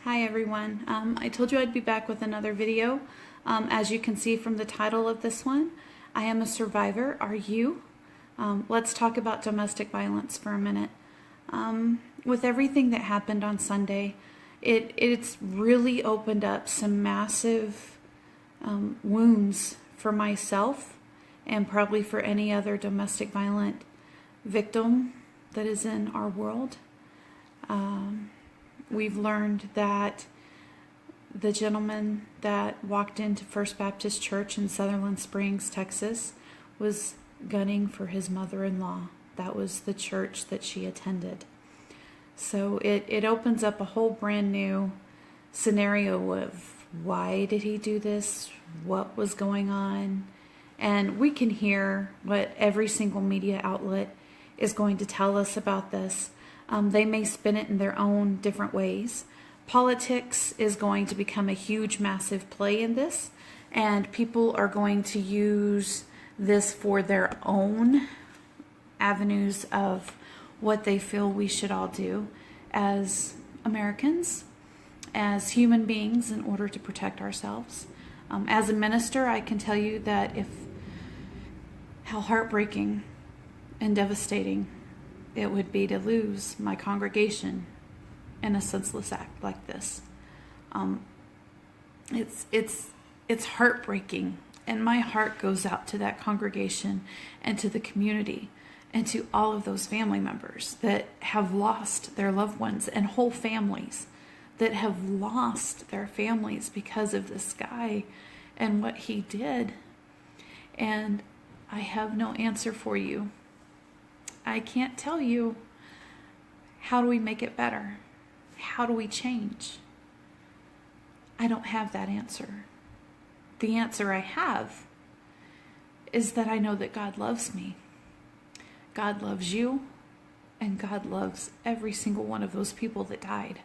Hi everyone. I told you I'd be back with another video. As you can see from the title of this one, I am a survivor. Are you? Let's talk about domestic violence for a minute. With everything that happened on Sunday, it's really opened up some massive wounds for myself and probably for any other domestic violent victim that is in our world. We've learned that the gentleman that walked into First Baptist Church in Sutherland Springs, Texas, was gunning for his mother-in-law. That was the church that she attended. So it opens up a whole brand new scenario of why did he do this? What was going on? And we can hear what every single media outlet is going to tell us about this. They may spin it in their own different ways. Politics is going to become a huge, massive play in this, and people are going to use this for their own avenues of what they feel we should all do as Americans, as human beings, in order to protect ourselves. As a minister, I can tell you that how heartbreaking and devastating it would be to lose my congregation in a senseless act like this. It's heartbreaking, and my heart goes out to that congregation and to the community and to all of those family members that have lost their loved ones, and whole families that have lost their families because of this guy and what he did. And I have no answer for you. I can't tell you, how do we make it better? How do we change? I don't have that answer. The answer I have is that I know that God loves me. God loves you, and God loves every single one of those people that died.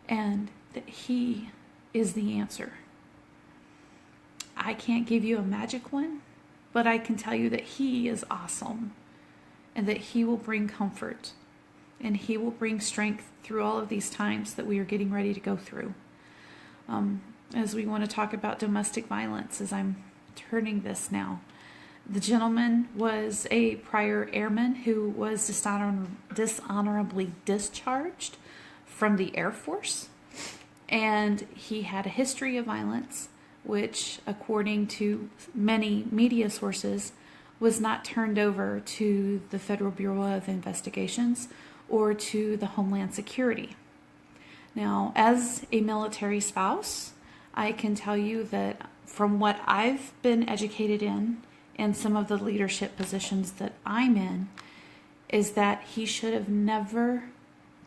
And that He is the answer. I can't give you a magic one, but I can tell you that He is awesome. And that He will bring comfort, and He will bring strength through all of these times that we are getting ready to go through. As we want to talk about domestic violence, as I'm turning this now, the gentleman was a prior airman who was dishonorably discharged from the Air Force, and he had a history of violence, which, according to many media sources, was not turned over to the Federal Bureau of Investigations or to the Homeland Security. Now, as a military spouse, I can tell you that from what I've been educated in some of the leadership positions that I'm in, is that he should have never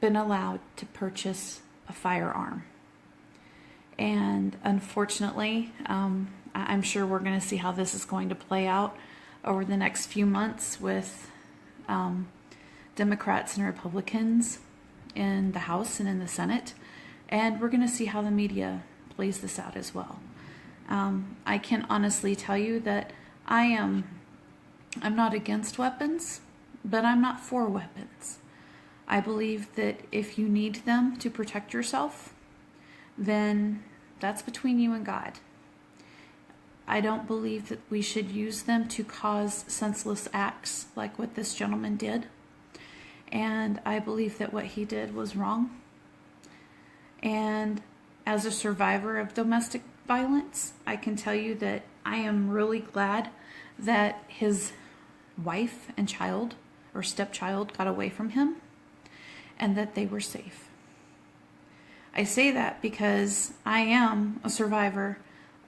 been allowed to purchase a firearm. And unfortunately, I'm sure we're going to see how this is going to play out over the next few months with Democrats and Republicans in the House and in the Senate. And we're going to see how the media plays this out as well. I can honestly tell you that I'm not against weapons, but I'm not for weapons. I believe that if you need them to protect yourself, then that's between you and God. I don't believe that we should use them to cause senseless acts like what this gentleman did. And I believe that what he did was wrong. And as a survivor of domestic violence, I can tell you that I am really glad that his wife and child or stepchild got away from him and that they were safe. I say that because I am a survivor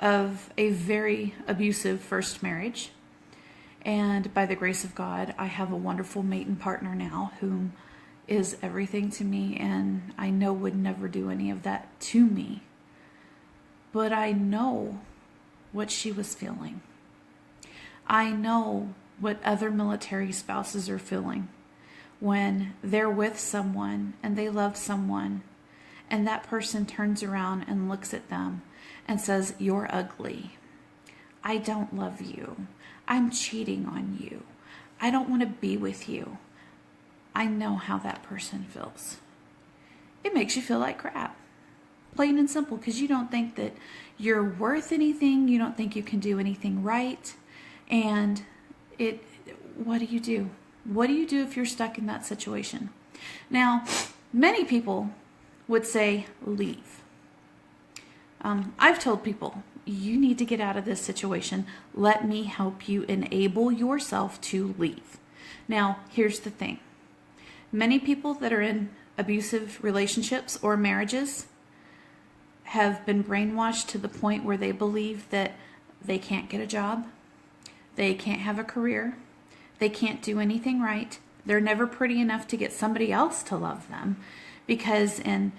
of a very abusive first marriage, and by the grace of God, I have a wonderful mate and partner now whom is everything to me, and I know would never do any of that to me. But I know what she was feeling. I know what other military spouses are feeling when they're with someone and they love someone, and that person turns around and looks at them and says, "You're ugly. I don't love you. I'm cheating on you. I don't want to be with you." I know how that person feels. It makes you feel like crap. plain and simple, because you don't think that you're worth anything. You don't think you can do anything right. And what do you do? What do you do if you're stuck in that situation? Now, many people would say, leave. I've told people, you need to get out of this situation. Let me help you enable yourself to leave. Now, here's the thing. Many people that are in abusive relationships or marriages have been brainwashed to the point where they believe that they can't get a job, they can't have a career, they can't do anything right, they're never pretty enough to get somebody else to love them, because in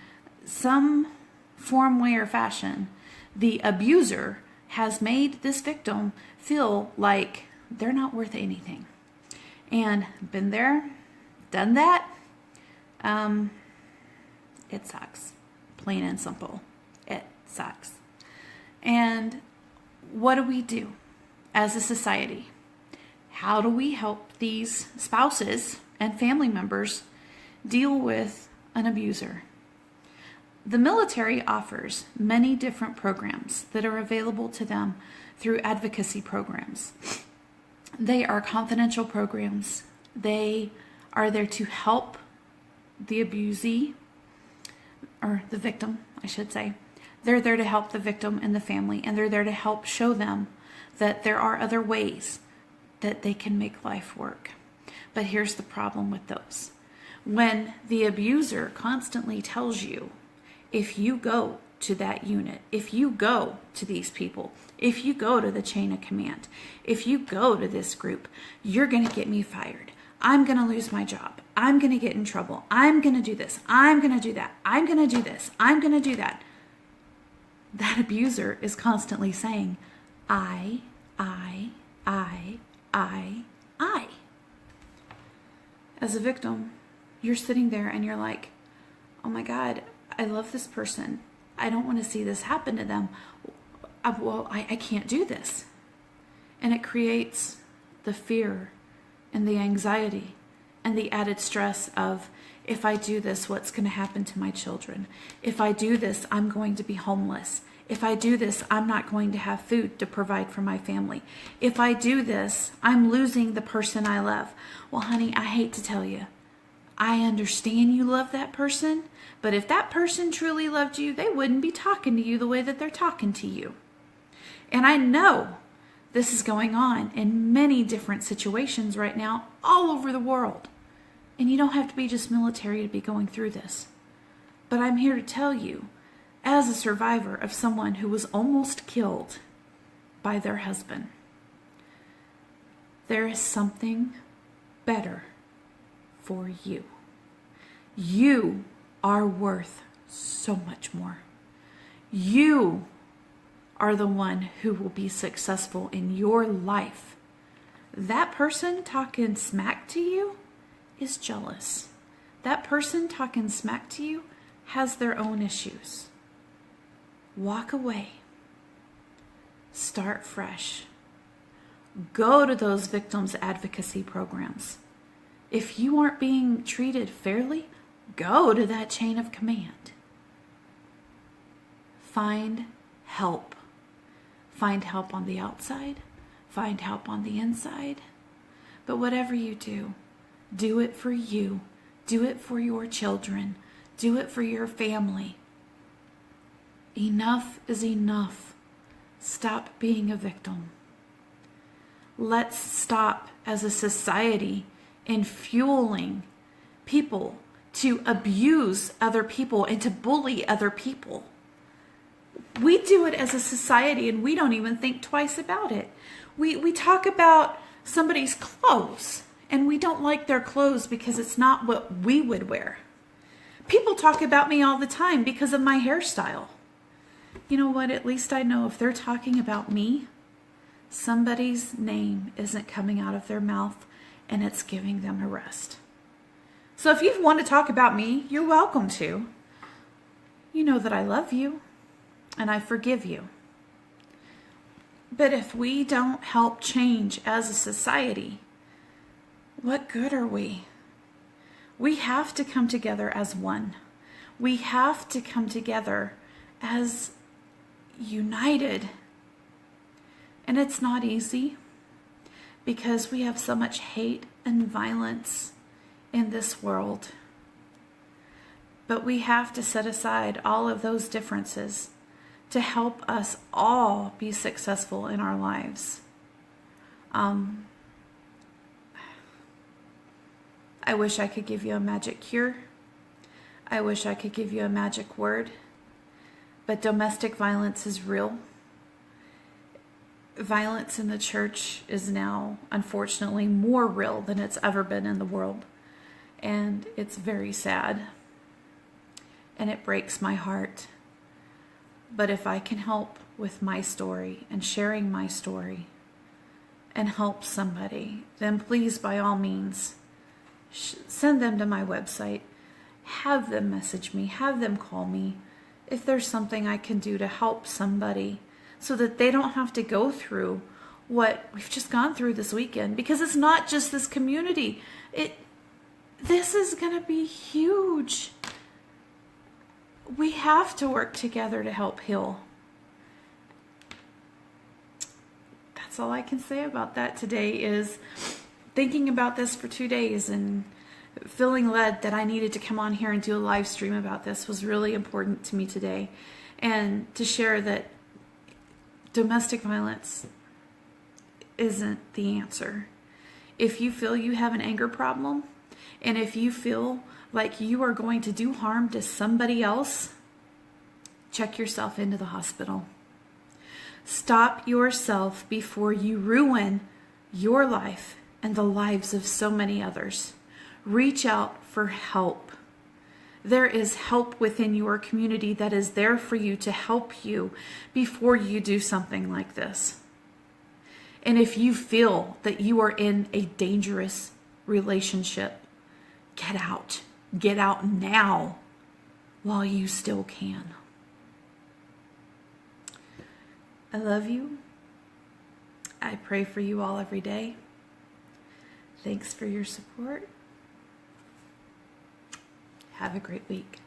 some form, way, or fashion, the abuser has made this victim feel like they're not worth anything. And been there, done that. It sucks. Plain and simple. It sucks. And what do we do as a society? How do we help these spouses and family members deal with an abuser? The military offers many different programs that are available to them through advocacy programs. They are confidential programs. They are there to help the abusee, or the victim, I should say. They're there to help the victim and the family, and they're there to help show them that there are other ways that they can make life work. But here's the problem with those. When the abuser constantly tells you, if you go to that unit, if you go to these people, if you go to the chain of command, if you go to this group, you're going to get me fired. I'm going to lose my job. I'm going to get in trouble. I'm going to do this. I'm going to do that. I'm going to do this. I'm going to do that. That abuser is constantly saying, I. As a victim, you're sitting there and you're like, oh my God, I love this person. I don't want to see this happen to them. I can't do this. And it creates the fear and the anxiety and the added stress of, if I do this, what's going to happen to my children? If I do this, I'm going to be homeless. If I do this, I'm not going to have food to provide for my family. If I do this, I'm losing the person I love. Well, honey, I hate to tell you, I understand you love that person, but if that person truly loved you, they wouldn't be talking to you the way that they're talking to you. And I know this is going on in many different situations right now, all over the world. And you don't have to be just military to be going through this. But I'm here to tell you, as a survivor of someone who was almost killed by their husband, there is something better for you. You are worth so much more. You are the one who will be successful in your life. That person talking smack to you is jealous. That person talking smack to you has their own issues. Walk away. Start fresh. Go to those victims advocacy programs. If you aren't being treated fairly, go to that chain of command. Find help. Find help on the outside. Find help on the inside. But whatever you do, do it for you. Do it for your children. Do it for your family. Enough is enough. Stop being a victim. Let's stop as a society in fueling people to abuse other people and to bully other people. We do it as a society and we don't even think twice about it. We talk about somebody's clothes and we don't like their clothes because it's not what we would wear. People talk about me all the time because of my hairstyle. You know what? At least I know if they're talking about me, somebody's name isn't coming out of their mouth and it's giving them a rest. So if you want to talk about me, you're welcome to. You know that I love you and I forgive you. But if we don't help change as a society, what good are we? We have to come together as one. We have to come together as united. And it's not easy because we have so much hate and violence in this world. But we have to set aside all of those differences to help us all be successful in our lives. I wish I could give you a magic cure. I wish I could give you a magic word. But domestic violence is real. Violence in the church is now, unfortunately, more real than it's ever been in the world. And it's very sad. And it breaks my heart. But if I can help with my story and sharing my story and help somebody, then please, by all means, send them to my website. Have them message me. Have them call me. If there's something I can do to help somebody so that they don't have to go through what we've just gone through this weekend. Because it's not just this community. This is going to be huge. We have to work together to help heal. That's all I can say about that today, is thinking about this for 2 days and feeling led that I needed to come on here and do a live stream about this was really important to me today. And to share that domestic violence isn't the answer. If you feel you have an anger problem, and if you feel like you are going to do harm to somebody else, check yourself into the hospital. Stop yourself before you ruin your life and the lives of so many others. Reach out for help. There is help within your community that is there for you to help you before you do something like this. And if you feel that you are in a dangerous relationship, get out. Get out now while you still can. I love you. I pray for you all every day. Thanks for your support. Have a great week.